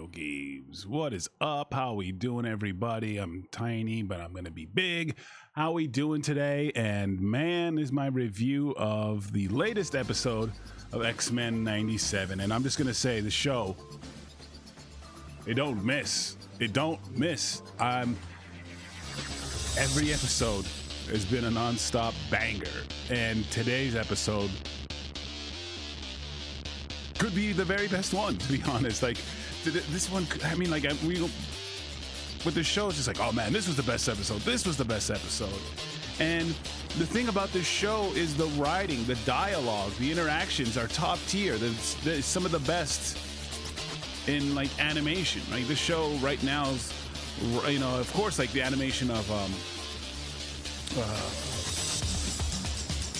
video games. What is up? How we doing, everybody? I'm tiny, but I'm gonna be big. How we doing today? And man, is my review of the latest episode of Xmen 97. And I'm just gonna say the show, it don't miss. It don't miss. Every episode has been a non-stop banger, and today's episode could be the very best one, to be honest. Like this one, I mean, like we with the show, it's just like, oh man, this was the best episode. This was the best episode. And the thing about this show is the writing, the dialogue, the interactions are top tier. There's some of the best in like animation. Like the show right now is, you know, of course, like the animation of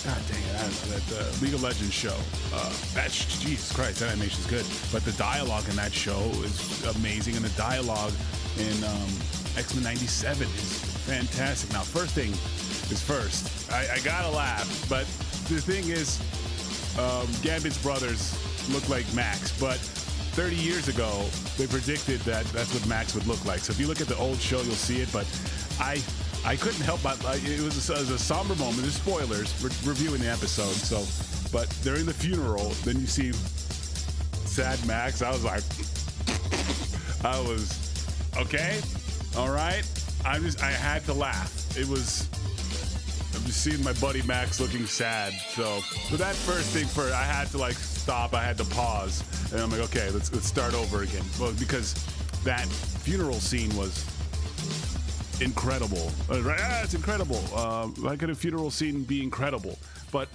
God dang it, that League of Legends show. That's, Jesus Christ, that animation's good. But the dialogue in that show is amazing, and the dialogue in Xmen 97 is fantastic. Now, first thing is first. I gotta laugh, but the thing is, Gambit's brothers look like Max, but 30 years ago, they predicted that that's what Max would look like. So if you look at the old show, you'll see it, but I couldn't help but it was a somber moment. There's spoilers. We're reviewing the episode, so. But during the funeral, then you see sad Max. I was like, I was okay, all right. I had to laugh. I'm just seeing my buddy Max looking sad. So that first thing first, I had to like stop. I had to pause, and I'm like, okay, let's start over again. Well, because that funeral scene was incredible. It's incredible. Why could a funeral scene be incredible? But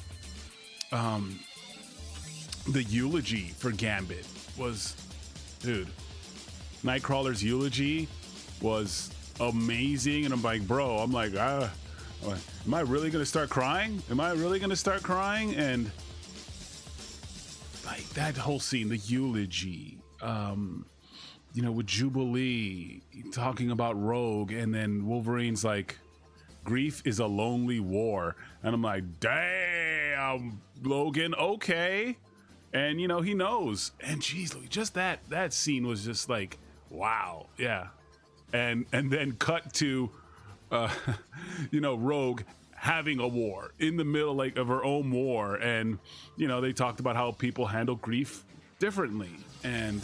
the eulogy for Gambit was, dude, Nightcrawler's eulogy was amazing. And I'm like, bro, am I really gonna start crying? Am I really gonna start crying? And like that whole scene, the eulogy, you know, with Jubilee talking about Rogue, and then Wolverine's like, grief is a lonely war. And I'm like, damn, Logan, okay. And, you know, he knows. And geez, just that scene was just like, wow, yeah. And then cut to, you know, Rogue having a war in the middle like of her own war. And, you know, they talked about how people handle grief differently. And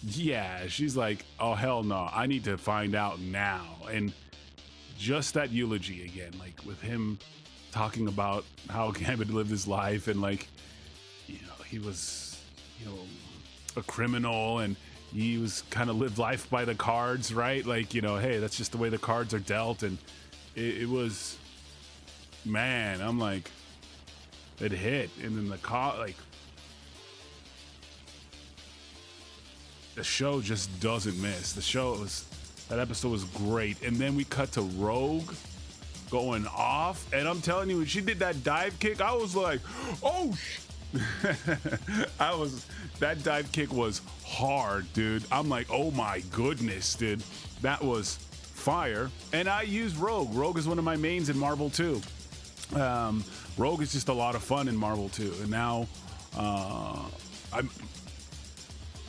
yeah, she's like, oh hell no, I need to find out now. And just that eulogy again, like with him talking about how Gambit lived his life, and like, you know, he was, you know, a criminal, and he was kind of lived life by the cards, right? Like, you know, hey, that's just the way the cards are dealt. And it was, man, I'm like, it hit. And then the show just doesn't miss. That episode was great. And then we cut to Rogue going off, and I'm telling you, when she did that dive kick, I was like, oh that dive kick was hard, dude. I'm like, oh my goodness, dude, that was fire. And I use Rogue. Rogue is one of my mains in Marvel 2. Rogue is just a lot of fun in Marvel 2. And now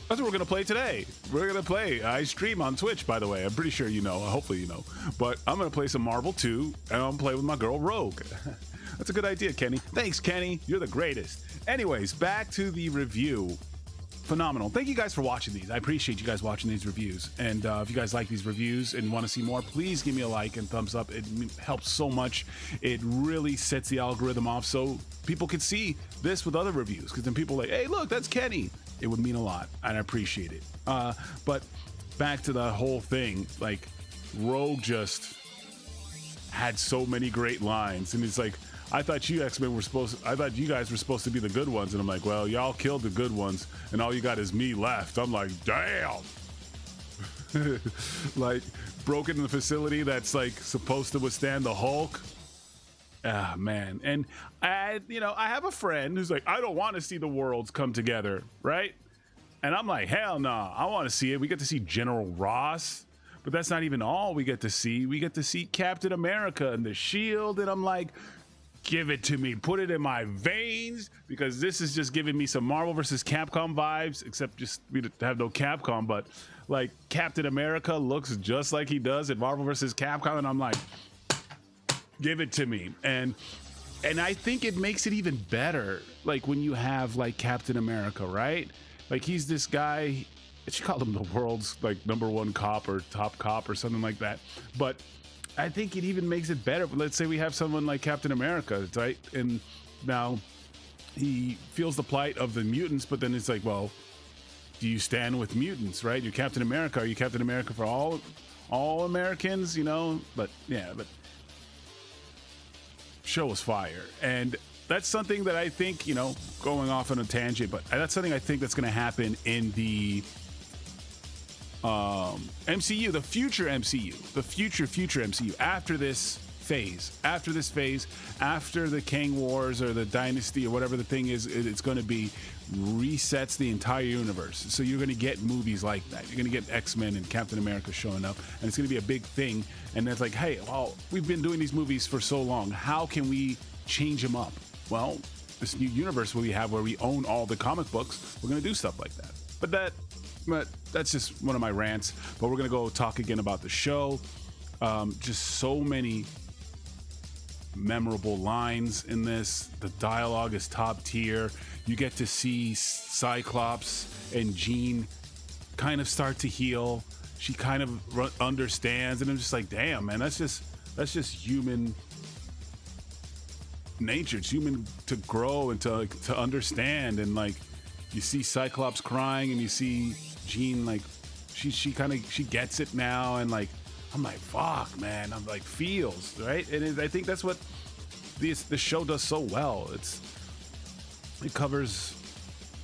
that's what we're gonna play today. We're gonna play. I stream on Twitch, by the way. I'm pretty sure you know. Hopefully you know. But I'm gonna play some Marvel 2, and I'm gonna play with my girl Rogue. That's a good idea, Kenny. Thanks, Kenny. You're the greatest. Anyways, back to the review. Phenomenal. Thank you guys for watching these. I appreciate you guys watching these reviews. And if you guys like these reviews and want to see more, please give me a like and thumbs up. It helps so much. It really sets the algorithm off so people can see this with other reviews. Because then people are like, hey, look, that's Kenny. It would mean a lot, and I appreciate it. But back to the whole thing, like Rogue just had so many great lines, and it's like, I thought you guys were supposed to be the good ones, and I'm like, well, y'all killed the good ones, and all you got is me left. I'm like, damn. Like broken in the facility that's like supposed to withstand the Hulk. Ah, man. And I have a friend who's like, I don't want to see the worlds come together, right? And I'm like, hell no, I want to see it. We get to see General Ross, but that's not even all we get to see. We get to see Captain America and the Shield, and I'm like, give it to me, put it in my veins, because this is just giving me some Marvel versus Capcom vibes, except just we have no Capcom, but like Captain America looks just like he does in Marvel versus Capcom, and I'm like, give it to me. And I think it makes it even better, like when you have like Captain America, right? Like he's this guy, I should call him the world's like #1 cop or top cop or something like that, but I think it even makes it better. Let's say we have someone like Captain America, right? And now he feels the plight of the mutants, but then it's like, well, do you stand with mutants, right? You're Captain America. Are you Captain America for all Americans, you know? But yeah, but show was fire. And that's something that I think, you know, going off on a tangent, but that's something I think that's going to happen in the MCU, the future MCU, the future MCU after this phase, after the Kang Wars or the Dynasty or whatever the thing is, it's going to be resets the entire universe. So you're going to get movies like that. You're going to get Xmen and Captain America showing up, and it's going to be a big thing. And it's like, hey, well, we've been doing these movies for so long. How can we change them up? Well, this new universe we have where we own all the comic books, we're going to do stuff like that. But that's just one of my rants. But we're gonna go talk again about the show. Just so many memorable lines in this. The dialogue is top tier. You get to see Cyclops and Jean kind of start to heal. She kind of understands, and I'm just like, damn, man, that's just human nature. It's human to grow and to understand. And like, you see Cyclops crying, and you see Jean, like she gets it now, and like I'm like, fuck, man, I'm like, feels right. And I think that's what the show does so well. It covers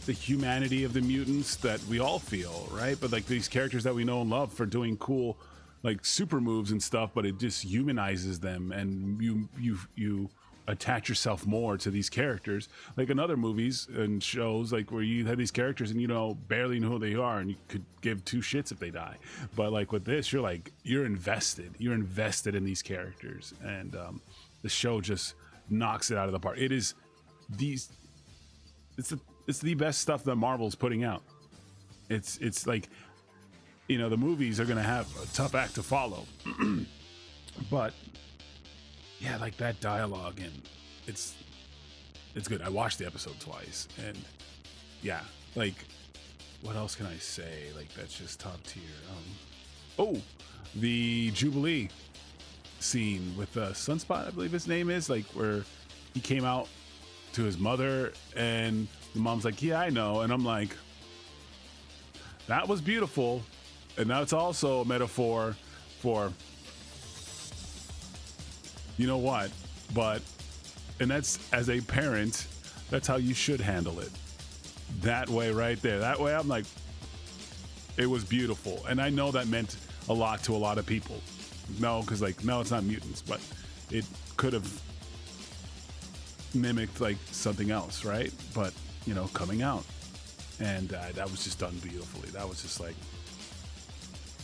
the humanity of the mutants that we all feel, right? But like these characters that we know and love for doing cool like super moves and stuff, but it just humanizes them, and you attach yourself more to these characters, like in other movies and shows, like where you have these characters and you know barely know who they are, and you could give two shits if they die. But like with this, you're invested in these characters, and the show just knocks it out of the park. It's the best stuff that Marvel's putting out. It's like, you know, the movies are gonna have a tough act to follow, but yeah, like that dialogue, and it's good. I watched the episode twice, and yeah, like what else can I say? Like that's just top tier. The Jubilee scene with Sunspot, I believe his name is, like where he came out to his mother, and the mom's like, yeah, I know, and I'm like, that was beautiful, and that's also a metaphor for, you know what, and that's, as a parent, that's how you should handle it. That way right there. That way I'm like, it was beautiful. And I know that meant a lot to a lot of people. No, because like, no, it's not mutants, but it could have mimicked like something else, right? But, you know, coming out. And that was just done beautifully. That was just like,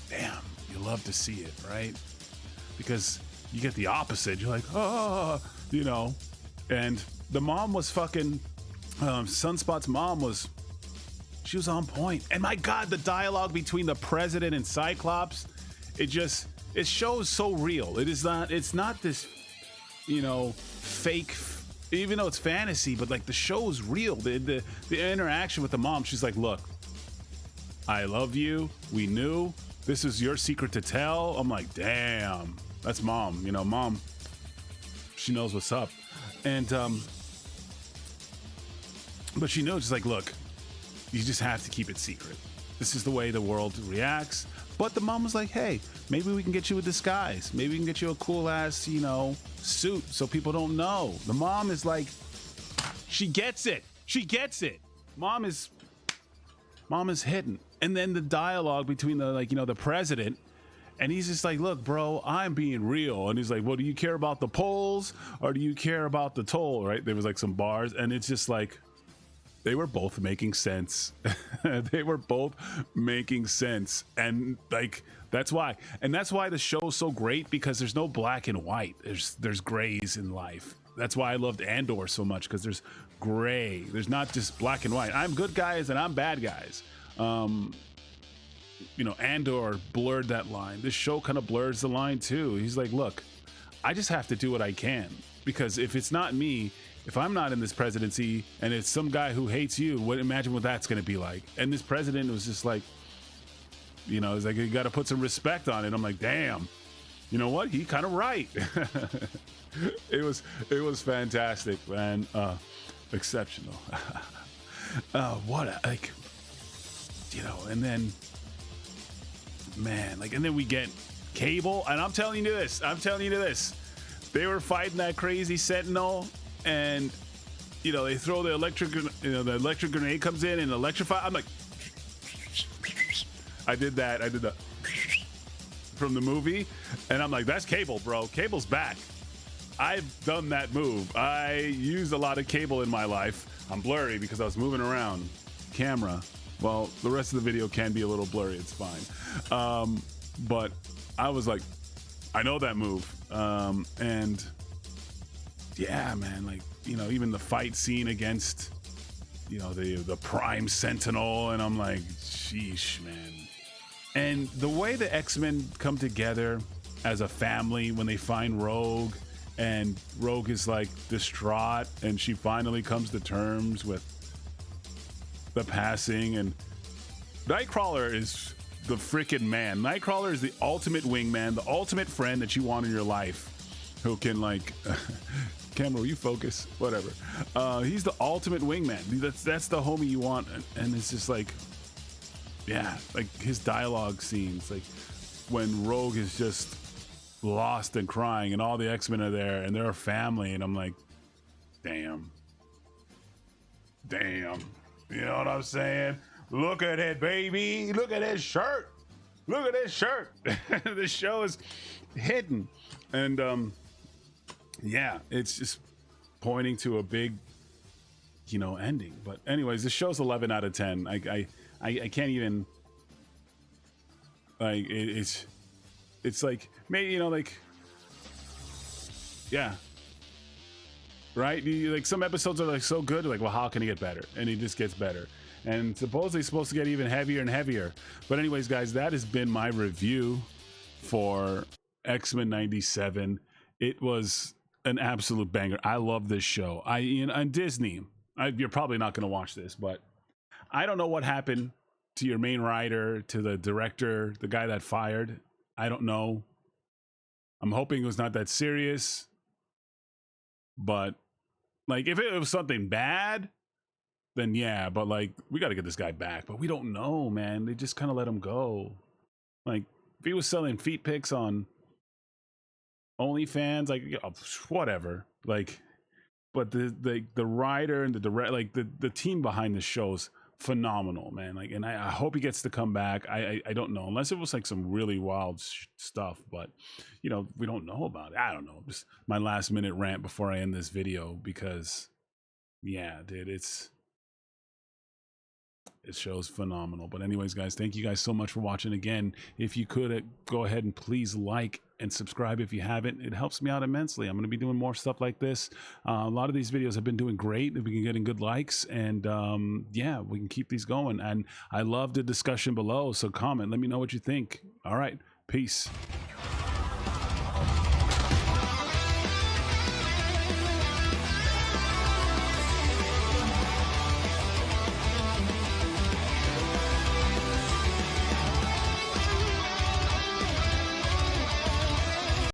damn, you love to see it, right? Because you get the opposite. You're like, oh, you know. And the mom was fucking, Sunspot's mom was, she was on point. And my God, the dialogue between the president and Cyclops, it shows so real. It's not this, you know, fake, even though it's fantasy, but like the show is real. The interaction with the mom, she's like, look, I love you. We knew this is your secret to tell. I'm like, damn. That's mom, you know, mom, she knows what's up. And, but she knows, she's like, look, you just have to keep it secret. This is the way the world reacts. But the mom was like, hey, maybe we can get you a disguise. Maybe we can get you a cool ass, you know, suit so people don't know. The mom is like, she gets it. Mom is hidden. And then the dialogue between the, like, you know, the president, and he's just like, look, bro, I'm being real. And he's like, well, do you care about the polls or do you care about the toll, right? There was like some bars, and it's just like, they were both making sense. They were both making sense. And like, that's why the show is so great, because there's no black and white. There's grays in life. that's why I loved Andor so much, because there's gray. There's not just black and white. I'm good guys and I'm bad guys. You know, Andor blurred that line. This show kind of blurs the line too. He's like, look, I just have to do what I can, because if it's not me, if I'm not in this presidency and it's some guy who hates you, imagine what that's going to be like. And this president was just like, you know, it's like, you got to put some respect on it. I'm like, damn, you know what? He kind of right. It was fantastic, man. Exceptional. What a, like, you know, and then, man, like, and then we get Cable, and I'm telling you this, they were fighting that crazy Sentinel, and you know, they throw the electric, you know, the electric grenade comes in and electrify. I'm like, I did that from the movie, and I'm like, that's Cable, bro. Cable's back. I've done that move. I used a lot of Cable in my life. I'm blurry because I was moving around camera. Well, the rest of the video can be a little blurry. It's fine. But I was like, I know that move. And yeah, man, like, you know, even the fight scene against, you know, the Prime Sentinel, and I'm like, sheesh, man. And the way the X-Men come together as a family when they find Rogue, and Rogue is like distraught, and she finally comes to terms with the passing, and Nightcrawler is the freaking man. Nightcrawler is the ultimate wingman, the ultimate friend that you want in your life, who can, like, camera, will you focus? Whatever. He's the ultimate wingman. That's the homie you want, and it's just like, yeah, like his dialogue scenes, like when Rogue is just lost and crying, and all the X-Men are there, and they're a family, and I'm like, damn, you know what I'm saying? Look at it, baby. Look at his shirt. Look at his shirt. The show is hidden, and yeah, it's just pointing to a big, you know, ending. But anyways, the show's 11 out of 10. I can't even, like, it's like, maybe, you know, like, yeah, right? Like, some episodes are like so good, like, well, how can it get better? And it just gets better, and supposedly it's supposed to get even heavier and heavier. But anyways, guys, that has been my review for X-Men 97. It was an absolute banger. I love this show. On Disney, you're probably not going to watch this, but I don't know what happened to your main writer, to the director, the guy that fired. I don't know. I'm hoping it was not that serious, but like, if it was something bad, then yeah, but like, we got to get this guy back. But we don't know, man. They just kind of let him go. Like, if he was selling feet pics on OnlyFans, like, whatever. Like, but the writer and the direct, like the team behind the show's phenomenal, man. Like, and I hope he gets to come back. I don't know, unless it was like some really wild stuff, but you know, we don't know about it. I don't know. Just my last minute rant before I end this video, because yeah, dude, it shows phenomenal. But anyways, guys, thank you guys so much for watching. Again, if you could go ahead and please like and subscribe if you haven't. It helps me out immensely. I'm going to be doing more stuff like this. A lot of these videos have been doing great. We've been getting good likes, and yeah, we can keep these going. And I love the discussion below, so comment, let me know what you think. All right, peace.